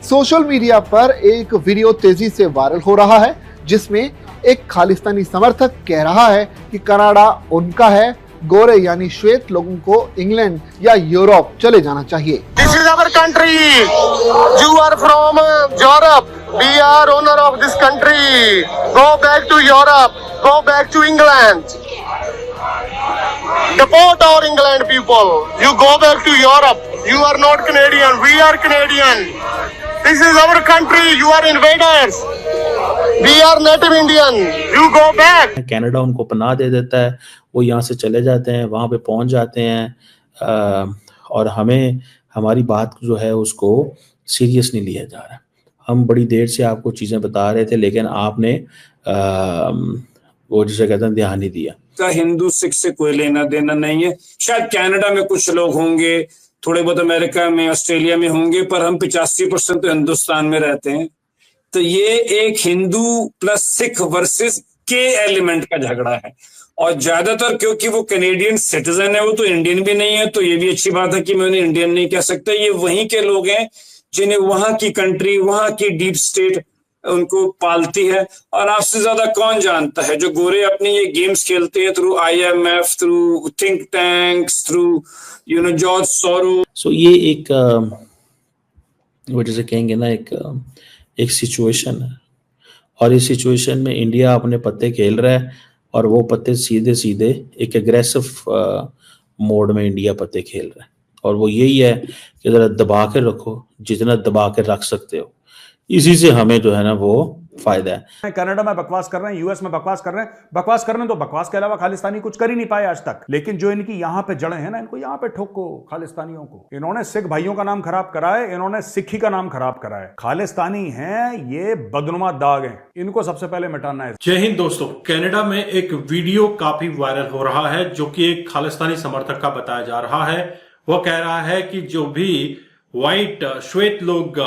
Social media पर एक video तेजी से वायरल हो रहा है जिसमें एक खालिस्तानी समर्थक कह रहा है कि कनाडा उनका है, गोरे यानी श्वेत लोगों को इंग्लैंड या यूरोप चले जाना चाहिए। This is our country, you are from Europe, we are owner of this country, go back to Europe, go back to England, deport our England people, you go back to Europe, you are not Canadian, we are Canadian, this is our country, you are invaders, we are native Indian, you go back। Canada उनको पनाह दे देता है, वो यहाँ से चले जाते हैं, वहाँ पे पहुँच जाते हैं और हमें हमारी बात जो है उसको सीरियस नहीं लिया जा रहा। हम बड़ी देर से आपको चीज़ें बता रहे थे लेकिन आपने वो जिसे कहते हैं ध्यान नहीं दिया। का हिंदू सिख से कोई लेना देना नहीं है। शायद कनाडा में कुछ लोग होंगे, थोड़े बहुत अमेरिका में, ऑस्ट्रेलिया में होंगे, पर हम 85% तो हिंदुस्तान में रहते हैं। तो ये एक हिंदू प्लस सिख वर्सेस के एलिमेंट का झगड़ा है और ज्यादातर क्योंकि वो कैनेडियन सिटीजन है, वो तो इंडियन भी नहीं है, तो ये भी अच्छी बात है कि मैं उन्हें इंडियन नहीं कह सकता। ये वहीं के लोग हैं जिन्हें वहां की कंट्री, वहां की डीप स्टेट उनको पालती है। और आपसे ज्यादा कौन जानता है जो गोरे अपने ये गेम्स खेलते हैं through IMF, through think tanks, through George सोरो। सो ये एक वो जैसे कहेंगे ना एक सिचुएशन है और इस सिचुएशन में इंडिया अपने पत्ते खेल रहा है और वो पत्ते सीधे सीधे एक एग्रेसिव मोड में इंडिया पत्ते खेल रहा है और वो यही है कि जरा दबा के रखो, जितना दबा के रख सकते हो, इसी से हमें जो है ना वो फायदा है। कनाडा में बकवास कर रहे हैं, यूएस में बकवास कर रहे हैं, बकवास करने तो बकवास के अलावा खालिस्तानी कुछ कर ही नहीं पाए आज तक। लेकिन जो इनकी यहां पे जड़ें हैं ना, इनको यहां पे ठोको खालिस्तानियों को। इन्होंने सिख भाइयों का नाम खराब करा है, इन्होंने सिखी का नाम खराब करा है। खालिस्तानी हैं ये बदनुमा दाग हैं, इनको सबसे पहले मिटाना है। जय हिंद दोस्तों, कनाडा में एक वीडियो काफी वायरल हो रहा है जो कि एक खालिस्तानी समर्थक का बताया जा रहा है। वह कह रहा है कि जो भी व्हाइट श्वेत लोग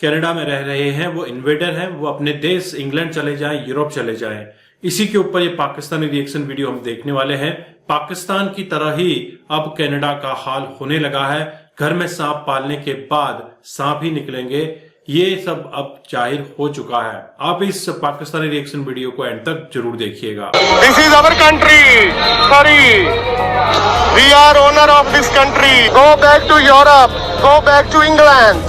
कनाडा में रह रहे हैं वो इन्वेडर हैं, वो अपने देश इंग्लैंड चले जाएं, यूरोप चले जाएं। इसी के ऊपर ये पाकिस्तानी रिएक्शन वीडियो हम देखने वाले हैं। पाकिस्तान की तरह ही अब कनाडा का हाल होने लगा है। घर में सांप पालने के बाद सांप ही निकलेंगे, ये सब अब जाहिर हो चुका है। आप इस पाकिस्तानी रिएक्शन वीडियो को एंड तक जरूर देखिएगा। This is our country, sorry, we are owner of this country, go back to Europe, go back to England.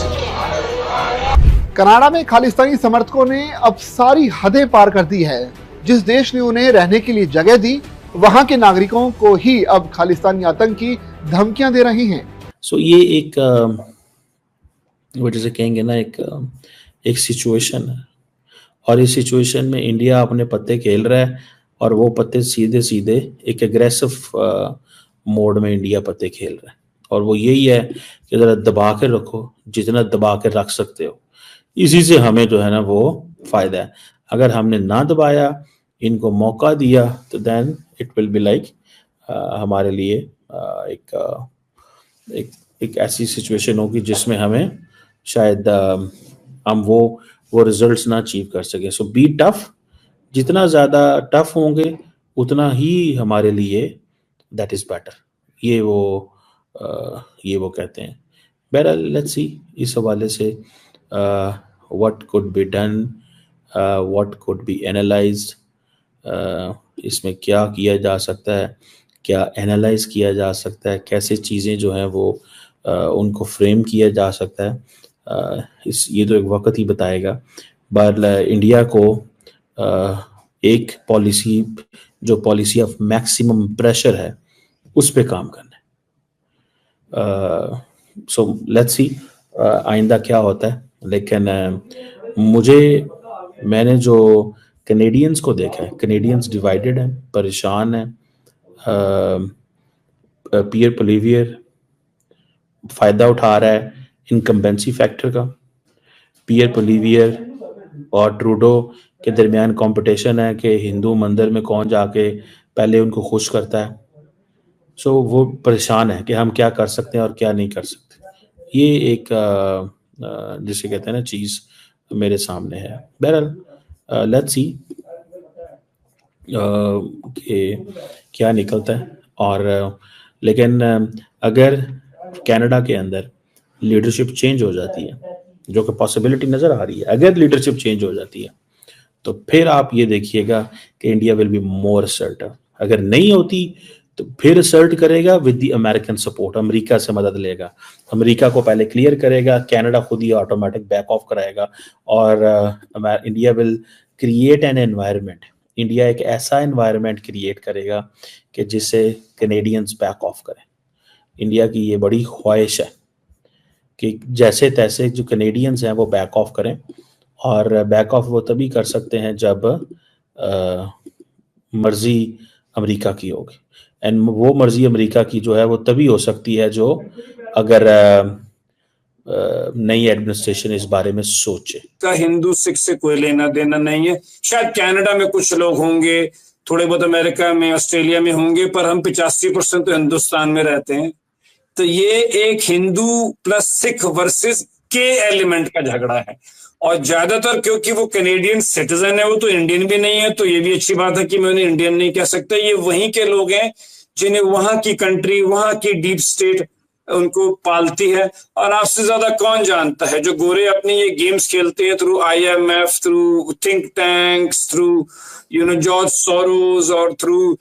Canada में खालिस्तानी समर्थकों ने अब सारी हदें पार कर दी है। जिस देश ने उन्हें रहने के लिए जगह दी, वहां के नागरिकों को ही अब खालिस्तानी आतंकी धमकियां दे रही हैं। सो ये एक वो जैसे कहेंगे ना एक सिचुएशन है और इस सिचुएशन में इंडिया अपने पत्ते खेल रहा है और वो पत्ते सीधे सीधे एक एग्रेसिव मोड में इंडिया पत्ते खेल रहा है और वो यही है कि जरा दबा के रखो, जितना दबा के रख सकते हो, इसी से हमें जो है ना वो फायदा है। अगर हमने ना दबाया, इनको मौका दिया, तो then it will be like हमारे लिए एक ऐसी सिचुएशन होगी जिसमें हमें शायद हम वो रिजल्ट्स ना अचीव कर सके। सो बी टफ, जितना ज़्यादा टफ होंगे उतना ही हमारे लिए दैट इज़ बेटर, ये वो कहते हैं। बहरहाल लेट्स सी इस हवाले से what could be done, what could be analyzed, इसमें क्या किया जा सकता है, क्या एनालाइज किया जा सकता है, कैसे चीज़ें जो हैं वो उनको फ्रेम किया जा सकता है, ये तो एक वक्त ही बताएगा। पर इंडिया को एक पॉलिसी, जो पॉलिसी ऑफ मैक्सिमम प्रेशर है, उस पे काम करना है। सो लेट्स सी आइंदा क्या होता है। लेकिन मैंने जो कैनेडियंस को देखा है, कैनेडियंस डिवाइडेड हैं, परेशान हैं, पियर पोलिवियर फ़ायदा उठा रहा है इनकम्बेंसी फैक्टर का। पियर पोलिवियर और ट्रूडो के दरमियान कंपटीशन है कि हिंदू मंदिर में कौन जाके पहले उनको खुश करता है। सो वो परेशान है कि हम क्या कर सकते हैं और क्या नहीं कर सकते। ये एक जिसे कहते हैं ना चीज़ मेरे सामने है। बहरहाल लेट्स सी क्या निकलता है। और लेकिन अगर कनाडा के अंदर लीडरशिप चेंज हो जाती है, जो कि पॉसिबिलिटी नजर आ रही है। अगर लीडरशिप चेंज हो जाती है तो फिर आप ये देखिएगा कि India will be more assertive. अगर नहीं होती तो फिर असर्ट करेगा with the American support, America से मदद लेगा, अमेरिका को पहले क्लियर करेगा, कनाडा खुद ही ऑटोमेटिक बैक ऑफ कराएगा और India will create an environment. India एक ऐसा एनवायरनमेंट क्रिएट करेगा कि जिससे कैनेडियंस बैक ऑफ करें। इंडिया की ये बड़ी ख्वाहिश है कि जैसे तैसे जो कैनेडियंस हैं वो बैक ऑफ करें, और बैक ऑफ वो तभी कर सकते हैं जब मर्जी अमेरिका की होगी। एंड वो मर्जी अमेरिका की जो है वो तभी हो सकती है जो अगर नई एडमिनिस्ट्रेशन इस बारे में सोचे। का हिंदू सिख से कोई लेना देना नहीं है। शायद कनाडा में कुछ लोग होंगे, थोड़े बहुत अमेरिका में, ऑस्ट्रेलिया में होंगे, पर हम 85% तो हिंदुस्तान में रहते हैं। तो ये एक हिंदू प्लस सिख वर्सेस के एलिमेंट का झगड़ा है। और ज्यादातर क्योंकि वो कैनेडियन सिटीजन है, वो तो इंडियन भी नहीं है, तो ये भी अच्छी बात है कि मैं उन्हें इंडियन नहीं कह सकता। ये वहीं के लोग हैं जिन्हें वहां की कंट्री, वहां की डीप स्टेट उनको पालती है। और आपसे ज्यादा कौन जानता है, जो गोरे अपनी ये गेम्स खेलते हैं through IMF, through think tanks, through George Soros और थ्रू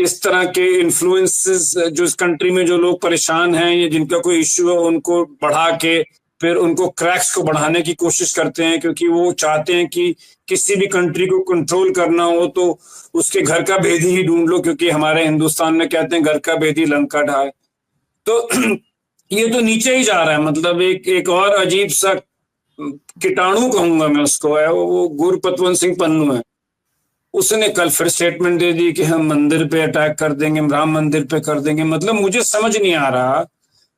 इस तरह के इन्फ्लुएंसेस, जो इस कंट्री में जो लोग परेशान हैं या जिनका कोई इश्यू है उनको बढ़ा के फिर उनको क्रैक्स को बढ़ाने की कोशिश करते हैं, क्योंकि वो चाहते हैं कि किसी भी कंट्री को कंट्रोल करना हो तो उसके घर का भेदी ही ढूंढ लो, क्योंकि हमारे हिंदुस्तान में कहते हैं घर का भेदी लंका ढाए। तो ये तो नीचे ही जा रहा है। मतलब एक और अजीब सा कीटाणु कहूंगा मैं उसको, है वो गुरपतवंत सिंह पन्नू है। उसने कल फिर स्टेटमेंट दे दी कि हम मंदिर पे अटैक कर देंगे, राम मंदिर पे कर देंगे। मतलब मुझे समझ नहीं आ रहा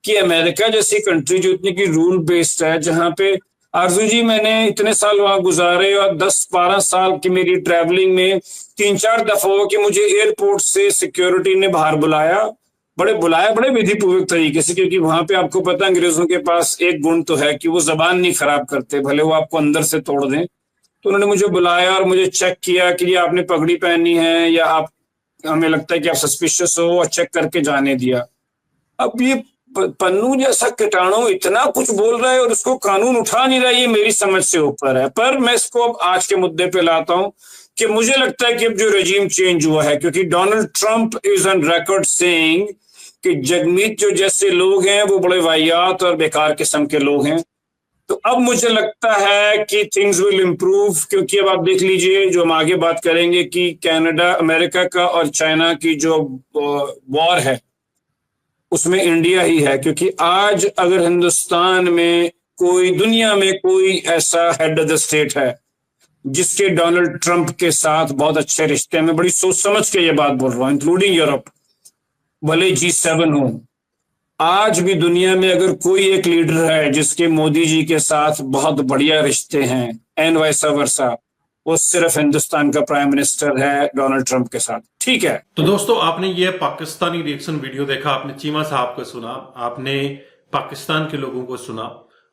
कि अमेरिका जैसी कंट्री जो इतनी की रूल बेस्ड है, जहां पे आरजू जी मैंने इतने साल वहां गुजारे और 10-12 साल की मेरी ट्रैवलिंग में 3-4 दफा हो कि मुझे एयरपोर्ट से सिक्योरिटी ने बाहर बुलाया, बड़े विधिपूर्वक तरीके से, क्योंकि वहां पे आपको पता है अंग्रेजों के पास एक गुण तो है कि वो जबान नहीं खराब करते, भले वो आपको अंदर से तोड़ दें। तो उन्होंने मुझे बुलाया और मुझे चेक किया कि ये आपने पगड़ी पहनी है या आप, हमें लगता है कि आप सस्पिशियस हो, और चेक करके जाने दिया। अब ये पन्नू जैसा कीटाणु इतना कुछ बोल रहा है और उसको कानून उठा नहीं रहा, ये मेरी समझ से ऊपर है। पर मैं इसको अब आज के मुद्दे पे लाता हूं कि मुझे लगता है कि अब जो रेजिम चेंज हुआ है, क्योंकि Donald Trump is on record saying कि जगमीत जो जैसे लोग हैं वो बड़े वाहियात और बेकार किस्म के लोग हैं। तो अब मुझे लगता है कि थिंग्स विल इम्प्रूव, क्योंकि अब आप देख लीजिए, जो हम आगे बात करेंगे कि कनाडा, अमेरिका का और चाइना की जो वॉर है उसमें इंडिया ही है। क्योंकि आज अगर हिंदुस्तान में कोई, दुनिया में कोई ऐसा हेड ऑफ द स्टेट है जिसके डोनाल्ड ट्रंप के साथ बहुत अच्छे रिश्ते हैं, मैं बड़ी सोच समझ के ये बात बोल रहा हूँ, इंक्लूडिंग यूरोप, भले G7 हो, आज भी दुनिया में अगर कोई एक लीडर है जिसके मोदी जी के साथ बहुत बढ़िया रिश्ते हैं एंड वैसा वर्सा, वो सिर्फ हिंदुस्तान का प्राइम मिनिस्टर है डोनाल्ड ट्रंप के साथ। ठीक है, तो दोस्तों आपने ये पाकिस्तानी रिएक्शन वीडियो देखा, आपने चीमा साहब को सुना, आपने पाकिस्तान के लोगों को सुना,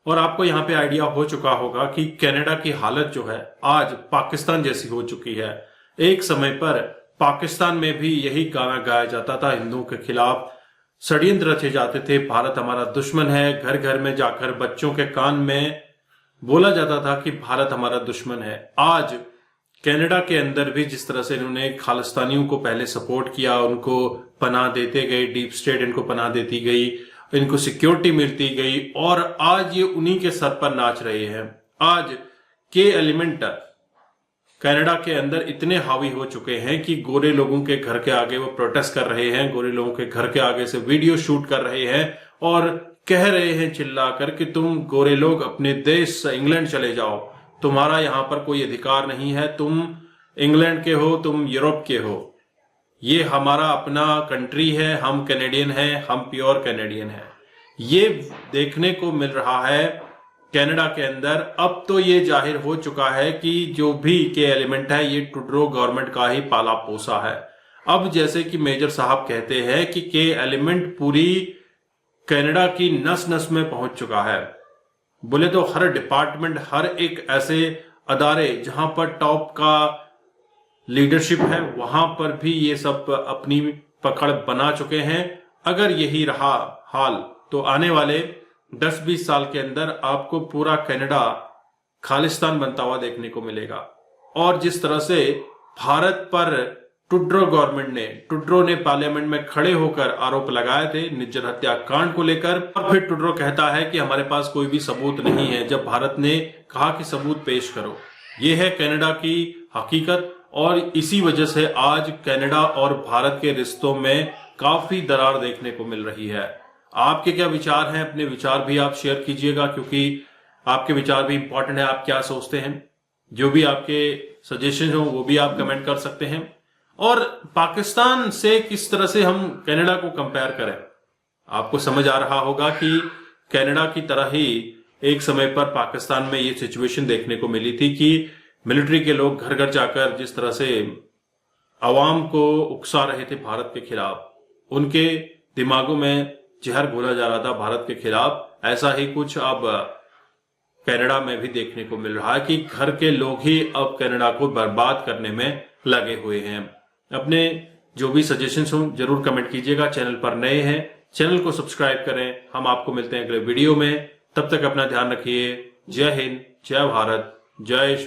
और आपको यहाँ पे आइडिया हो चुका होगा कि कनाडा की हालत जो है आज पाकिस्तान जैसी हो चुकी है। एक समय पर पाकिस्तान में भी यही गाना गाया जाता था, हिंदुओं के खिलाफ षड्यंत्र रचे जाते थे, भारत हमारा दुश्मन है। घर घर में जाकर बच्चों के कान में बोला जाता था कि भारत हमारा दुश्मन है। आज कनाडा के अंदर भी जिस तरह से इन्होंने खालिस्तानियों को पहले सपोर्ट किया, उनको पनाह देते गए, डीप स्टेट इनको पनाह देती गई, इनको सिक्योरिटी मिलती गई, और आज ये उन्हीं के सर पर नाच रहे हैं। आज के एलिमेंट कनाडा के अंदर इतने हावी हो चुके हैं कि गोरे लोगों के घर के आगे वो प्रोटेस्ट कर रहे हैं, गोरे लोगों के घर के आगे से वीडियो शूट कर रहे हैं और कह रहे हैं चिल्लाकर कि तुम गोरे लोग अपने देश इंग्लैंड चले जाओ, तुम्हारा यहां पर कोई अधिकार नहीं है, तुम इंग्लैंड के हो, तुम यूरोप के हो, ये हमारा अपना कंट्री है, हम कैनेडियन हैं, हम प्योर कैनेडियन हैं। ये देखने को मिल रहा है कनाडा के अंदर। अब तो ये जाहिर हो चुका है कि जो भी के एलिमेंट है ये ट्रूडो गवर्नमेंट का ही पाला पोसा है। अब जैसे कि मेजर साहब कहते हैं कि के एलिमेंट पूरी कनाडा की नस नस में पहुंच चुका है। बोले तो हर डिपार्टमेंट, हर एक ऐसे अदारे जहां पर टॉप का लीडरशिप है, वहां पर भी ये सब अपनी पकड़ बना चुके हैं। अगर यही रहा हाल तो आने वाले 10-20 साल के अंदर आपको पूरा कनाडा खालिस्तान बनता हुआ देखने को मिलेगा। और जिस तरह से भारत पर ट्रूडो ने पार्लियामेंट में खड़े होकर आरोप लगाए थे निर्जन हत्याकांड को लेकर, और फिर ट्रूडो कहता है कि हमारे पास कोई भी सबूत नहीं है, जब भारत ने कहा कि सबूत पेश करो। ये है कनाडा की हकीकत, और इसी वजह से आज कनाडा और भारत के रिश्तों में काफी दरार देखने को मिल रही है। आपके क्या विचार हैं? अपने विचार भी आप शेयर कीजिएगा, क्योंकि आपके विचार भी इंपॉर्टेंट है। आप क्या सोचते हैं? जो भी आपके सजेशन हो वो भी आप कमेंट कर सकते हैं। और पाकिस्तान से किस तरह से हम कनाडा को कंपेयर करें, आपको समझ आ रहा होगा कि कनाडा की तरह ही एक समय पर पाकिस्तान में ये सिचुएशन देखने को मिली थी कि मिलिट्री के लोग घर घर जाकर जिस तरह से अवाम को उकसा रहे थे भारत के खिलाफ, उनके दिमागों में जहर घोला जा रहा था भारत के खिलाफ। ऐसा ही कुछ अब कनाडा में भी देखने को मिल रहा है कि घर के लोग ही अब कनाडा को बर्बाद करने में लगे हुए हैं। अपने जो भी सजेशंस हो जरूर कमेंट कीजिएगा। चैनल पर नए हैं, चैनल को सब्सक्राइब करें। हम आपको मिलते हैं अगले वीडियो में, तब तक अपना ध्यान रखिए। जय हिंद, जय भारत, जय श्री।